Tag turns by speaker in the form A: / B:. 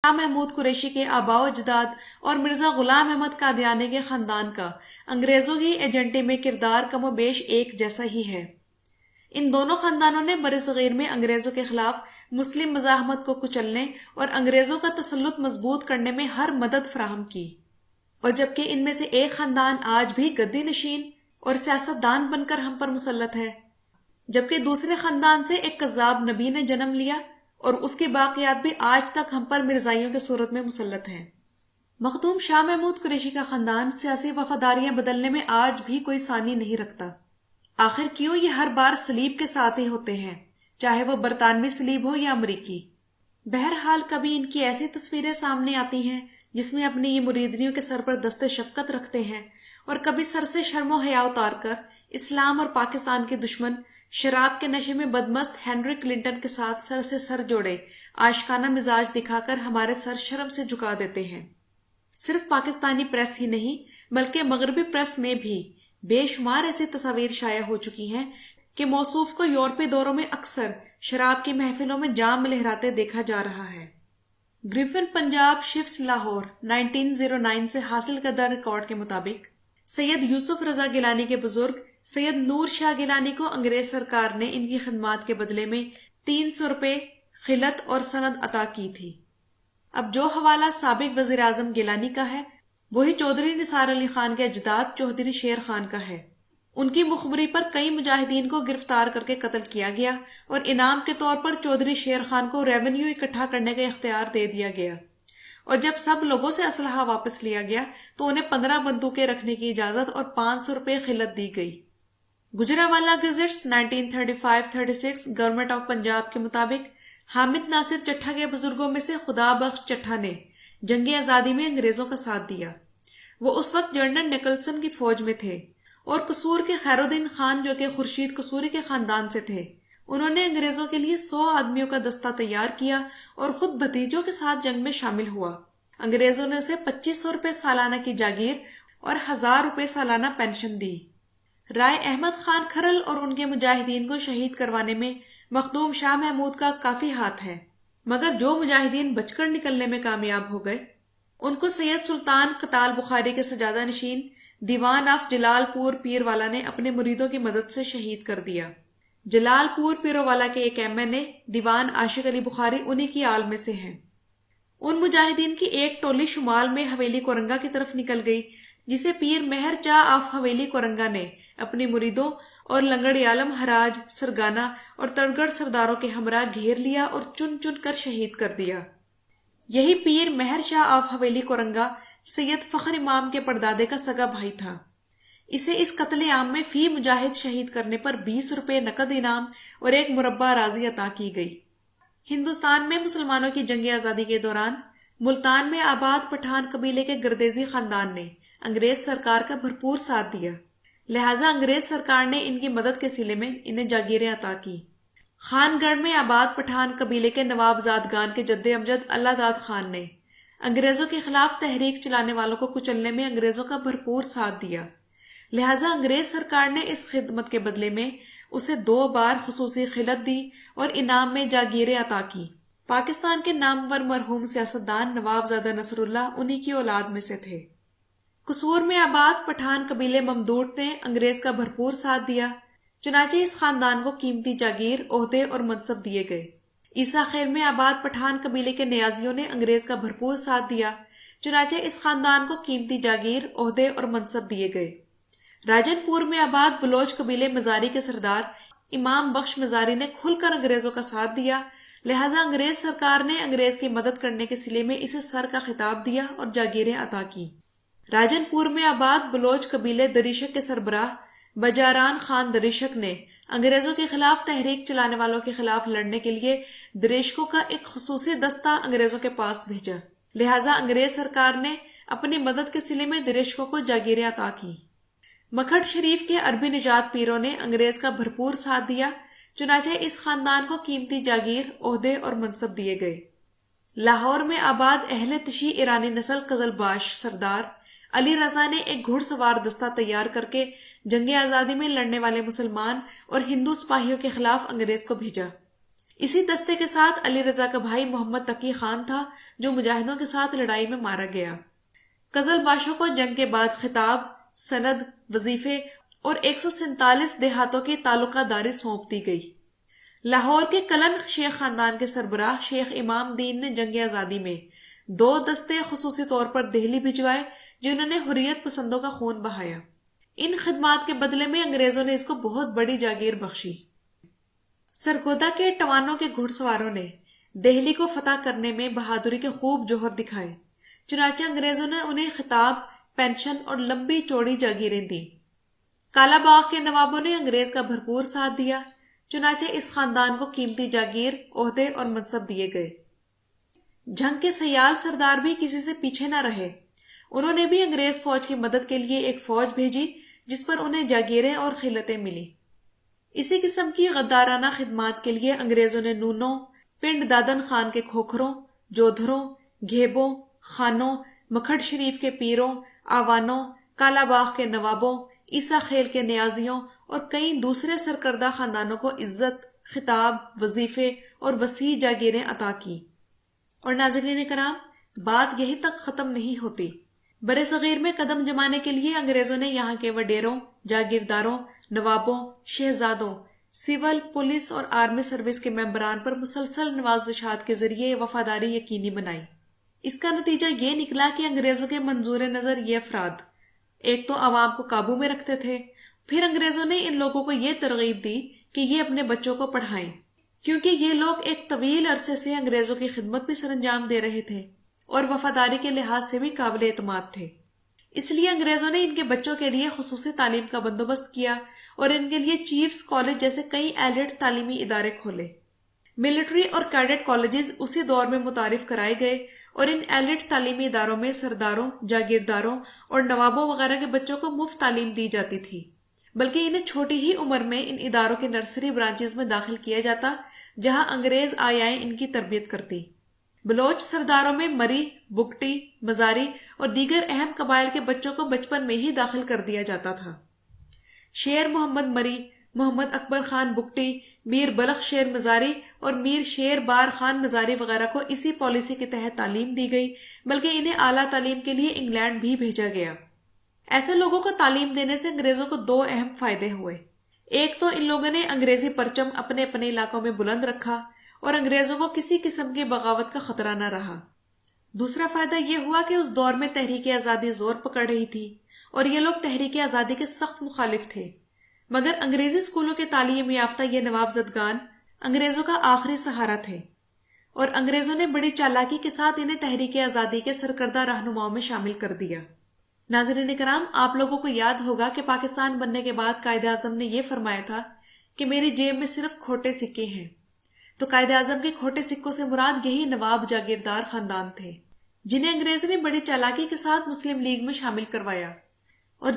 A: شاہ محمود قریشی کے آباء و اجداد اور مرزا غلام احمد قادیانی کے خاندان کا انگریزوں کی ایجنٹی میں کردار کم و بیش ایک جیسا ہی ہے۔ ان دونوں خاندانوں نے برصغیر میں انگریزوں کے خلاف مسلم مزاحمت کو کچلنے اور انگریزوں کا تسلط مضبوط کرنے میں ہر مدد فراہم کی، اور جبکہ ان میں سے ایک خاندان آج بھی گدی نشین اور سیاست دان بن کر ہم پر مسلط ہے، جبکہ دوسرے خاندان سے ایک کذاب نبی نے جنم لیا اور اس کی باقیات بھی آج تک ہم پر مرزائیوں کے صورت میں مسلط ہیں۔ مخدوم شاہ محمود قریشی کا خاندان سیاسی وفاداریاں بدلنے میں آج بھی کوئی ثانی نہیں رکھتا۔ آخر کیوں یہ ہر بار صلیب کے ساتھ ہی ہوتے ہیں، چاہے وہ برطانوی صلیب ہو یا امریکی؟ بہرحال کبھی ان کی ایسی تصویریں سامنے آتی ہیں جس میں اپنی یہ مریدنیوں کے سر پر دست شفقت رکھتے ہیں، اور کبھی سر سے شرم و حیا اتار کر اسلام اور پاکستان کے دشمن شراب کے نشے میں بدمست ہنری کلنٹن کے ساتھ سر سے سر جوڑے عاشقانہ مزاج دکھا کر ہمارے سر شرم سے جھکا دیتے ہیں۔ صرف پاکستانی پریس ہی نہیں بلکہ مغربی پریس میں بھی بے شمار ایسی تصاویر شائع ہو چکی ہیں کہ موصوف کو یورپی دوروں میں اکثر شراب کی محفلوں میں جام لہراتے دیکھا جا رہا ہے۔ گریفن پنجاب شفٹس لاہور 1909 سے حاصل کردہ ریکارڈ کے مطابق سید یوسف رضا گیلانی کے بزرگ سید نور شاہ گیلانی کو انگریز سرکار نے ان کی خدمات کے بدلے میں 300 روپے خلعت اور سند عطا کی تھی۔ اب جو حوالہ سابق وزیر اعظم گیلانی کا ہے وہی چودھری نثار علی خان کے اجداد چودھری شیر خان کا ہے۔ ان کی مخبری پر کئی مجاہدین کو گرفتار کر کے قتل کیا گیا اور انعام کے طور پر چودھری شیر خان کو ریونیو اکٹھا کرنے کا اختیار دے دیا گیا، اور جب سب لوگوں سے اسلحہ واپس لیا گیا تو انہیں 15 بندوقیں رکھنے کی اجازت اور 500 روپے خلعت دی گئی۔ Gujranwala gadgets 1935-36 government of Punjab کے مطابق حامد ناصر چٹھا کے بزرگوں میں سے خدا بخش چٹھا نے جنگ آزادی میں انگریزوں کا ساتھ دیا۔ وہ اس وقت جنرل نکلسن کی فوج میں تھے، اور قصور کے خیر الدین خان جو کہ خورشید قصوری کے خاندان سے تھے، انہوں نے انگریزوں کے لیے 100 آدمیوں کا دستہ تیار کیا اور خود بھتیجوں کے ساتھ جنگ میں شامل ہوا۔ انگریزوں نے اسے 2500 روپے سالانہ کی جاگیر اور 1000 روپے سالانہ پینشن دی۔ رائے احمد خان کھرل اور ان کے مجاہدین کو شہید کروانے میں مخدوم شاہ محمود کا کافی ہاتھ ہے، مگر جو مجاہدین بچ کر نکلنے میں کامیاب ہو گئے ان کو سید سلطان قتال بخاری کے سجادہ نشین دیوان آف جلال پور پیر والا نے اپنے مریدوں کی مدد سے شہید کر دیا۔ جلال پور پیرو والا کے ایک ایم این اے دیوان عاشق علی بخاری انہی کی آل میں سے ہیں۔ ان مجاہدین کی ایک ٹولی شمال میں حویلی کورنگا کی طرف نکل گئی، جسے پیر مہر چاہ آف حویلی کورنگا نے اپنی مریدوں اور لنگڑی عالم حراج سرگانہ اور تڑگڑ سرداروں کے ہمراہ گھیر لیا اور چن چن کر شہید کر دیا۔ یہی پیر مہر شاہ آف حویلی کورنگا سید فخر امام کے پردادے کا سگا بھائی تھا۔ اسے اس قتل عام میں فی مجاہد شہید کرنے پر 20 روپے نقد انعام اور ایک مربع اراضی عطا کی گئی۔ ہندوستان میں مسلمانوں کی جنگ آزادی کے دوران ملتان میں آباد پٹھان قبیلے کے گردیزی خاندان نے انگریز سرکار کا بھرپور ساتھ دیا، لہٰذا انگریز سرکار نے ان کی مدد کے صلے میں انہیں جاگیریں عطا کی۔ خان گڑھ میں آباد پٹھان قبیلے کے نواب زادگان کے جد امجد اللہ داد خان نے انگریزوں کے خلاف تحریک چلانے والوں کو کچلنے میں انگریزوں کا بھرپور ساتھ دیا، لہٰذا انگریز سرکار نے اس خدمت کے بدلے میں اسے 2 بار خصوصی خلعت دی اور انعام میں جاگیریں عطا کی۔ پاکستان کے نامور مرحوم سیاستدان نواب زادہ نصر اللہ انہی کی اولاد میں سے تھے۔ قصور میں آباد پٹھان قبیلے ممدوٹ نے انگریز کا بھرپور ساتھ دیا، چنانچہ اس خاندان کو قیمتی جاگیر، عہدے اور منصب دیے گئے۔ عیسیٰ خیل میں آباد پٹھان قبیلے کے نیازیوں نے انگریز کا بھرپور ساتھ دیا، چنانچہ اس خاندان کو قیمتی جاگیر، عہدے اور منصب دیے گئے۔ راجن پور میں آباد بلوچ قبیلے مزاری کے سردار امام بخش مزاری نے کھل کر انگریزوں کا ساتھ دیا، لہٰذا انگریز سرکار نے انگریز کی مدد کرنے کے صلے میں اسے سر کا خطاب دیا اور جاگیریں عطا کی۔ راجن پور میں آباد بلوچ قبیلے دریشک کے سربراہ بجاران خان دریشک نے انگریزوں کے خلاف تحریک چلانے والوں کے خلاف لڑنے کے لیے دریشکوں کا ایک خصوصی دستہ انگریزوں کے پاس بھیجا، لہٰذا انگریز سرکار نے اپنی مدد کے صلے میں دریشکوں کو جاگیریں عطا کی۔ مکھڈ شریف کے عربی نژاد پیروں نے انگریز کا بھرپور ساتھ دیا، چنانچہ اس خاندان کو قیمتی جاگیر، عہدے اور منصب دیے گئے۔ لاہور میں آباد اہل تشیع ایرانی نسل قزل باش سردار علی رضا نے ایک گھڑ سوار دستہ تیار کر کے جنگ آزادی میں لڑنے والے مسلمان اور ہندو سپاہیوں کے خلاف انگریز کو بھیجا۔ اسی دستے کے ساتھ علی رضا کا بھائی محمد تقی خان تھا جو مجاہدوں کے ساتھ لڑائی میں مارا گیا۔ قزل باشوں کو جنگ کے بعد خطاب، سند، وظیفے اور 147 دیہاتوں کی تعلقہ داری سونپ دی گئی۔ لاہور کے کلن شیخ خاندان کے سربراہ شیخ امام دین نے جنگ آزادی میں 2 دستے خصوصی طور پر دہلی بھجوائے جنہوں نے حریت پسندوں کا خون بہایا۔ ان خدمات کے بدلے میں انگریزوں نے اس کو بہت بڑی جاگیر بخشی۔ سرگودا کے ٹوانوں کے گھڑ سواروں نے دہلی کو فتح کرنے میں بہادری کے خوب جوہر دکھائے، چنانچہ انگریزوں نے انہیں خطاب، پینشن اور لمبی چوڑی جاگیریں دیں۔ کالا باغ کے نوابوں نے انگریز کا بھرپور ساتھ دیا، چنانچہ اس خاندان کو قیمتی جاگیر، عہدے اور منصب دیے گئے۔ جنگ کے سیال سردار بھی کسی سے پیچھے نہ رہے، انہوں نے بھی انگریز فوج کی مدد کے لیے ایک فوج بھیجی جس پر انہیں جاگیریں اور خلعتیں ملی۔ اسی قسم کی غدارانہ خدمات کے لیے انگریزوں نے نونوں، پنڈ دادن خان کے کھوکھروں، جودھروں، گھیبوں، خانوں، مکھڈ شریف کے پیروں، آوانوں، کالا باغ کے نوابوں، عیسیٰ خیل کے نیازیوں اور کئی دوسرے سرکردہ خاندانوں کو عزت، خطاب، وظیفے اور وسیع جاگیریں عطا کی۔ اور ناظرین کرام، بات یہی تک ختم نہیں ہوتی۔ برِ صغیر میں قدم جمانے کے لیے انگریزوں نے یہاں کے وڈیروں، جاگیرداروں، نوابوں، شہزادوں، سول، پولیس اور آرمی سروس کے ممبران پر مسلسل نوازشات کے ذریعے وفاداری یقینی بنائی۔ اس کا نتیجہ یہ نکلا کہ انگریزوں کے منظور نظر یہ افراد ایک تو عوام کو قابو میں رکھتے تھے، پھر انگریزوں نے ان لوگوں کو یہ ترغیب دی کہ یہ اپنے بچوں کو پڑھائیں، کیونکہ یہ لوگ ایک طویل عرصے سے انگریزوں کی خدمت بھی سر انجام دے رہے تھے اور وفاداری کے لحاظ سے بھی قابل اعتماد تھے۔ اس لیے انگریزوں نے ان کے بچوں کے لیے خصوصی تعلیم کا بندوبست کیا اور ان کے لیے چیفز کالج جیسے کئی ایلیٹ تعلیمی ادارے کھولے۔ ملٹری اور کیڈٹ کالجز اسی دور میں متعارف کرائے گئے اور ان ایلیٹ تعلیمی اداروں میں سرداروں، جاگیرداروں اور نوابوں وغیرہ کے بچوں کو مفت تعلیم دی جاتی تھی، بلکہ انہیں چھوٹی ہی عمر میں ان اداروں کے نرسری برانچز میں داخل کیا جاتا جہاں انگریز آیائیں ان کی تربیت کرتی۔ بلوچ سرداروں میں مری، بگٹی، مزاری اور دیگر اہم قبائل کے بچوں کو بچپن میں ہی داخل کر دیا جاتا تھا۔ شیر محمد مری، محمد اکبر خان بگٹی، میر بلخ شیر مزاری اور میر شیر بار خان مزاری وغیرہ کو اسی پالیسی کے تحت تعلیم دی گئی، بلکہ انہیں اعلیٰ تعلیم کے لیے انگلینڈ بھی بھیجا گیا۔ ایسے لوگوں کو تعلیم دینے سے انگریزوں کو 2 اہم فائدے ہوئے۔ ایک تو ان لوگوں نے انگریزی پرچم اپنے اپنے علاقوں میں بلند رکھا اور انگریزوں کو کسی قسم کی بغاوت کا خطرہ نہ رہا۔ دوسرا فائدہ یہ ہوا کہ اس دور میں تحریک آزادی زور پکڑ رہی تھی اور یہ لوگ تحریک آزادی کے سخت مخالف تھے، مگر انگریزی اسکولوں کے تعلیم یافتہ یہ نواب زدگان انگریزوں کا آخری سہارا تھے، اور انگریزوں نے بڑی چالاکی کے ساتھ انہیں تحریک آزادی کے سرکردہ رہنماؤں میں شامل کر دیا۔ ناظرین کرام، آپ لوگوں کو یاد ہوگا کہ پاکستان بننے کے بعد قائد اعظم نے یہ فرمایا تھا کہ میری جیب میں صرف کھوٹے سکے ہیں، تو قائد اعظم کے کھوٹے سکوں سے مراد یہی نواب جاگیردار خاندان تھے جنہیں انگریز نے بڑی چالاکی کے ساتھ مسلم لیگ میں شامل کروایا اور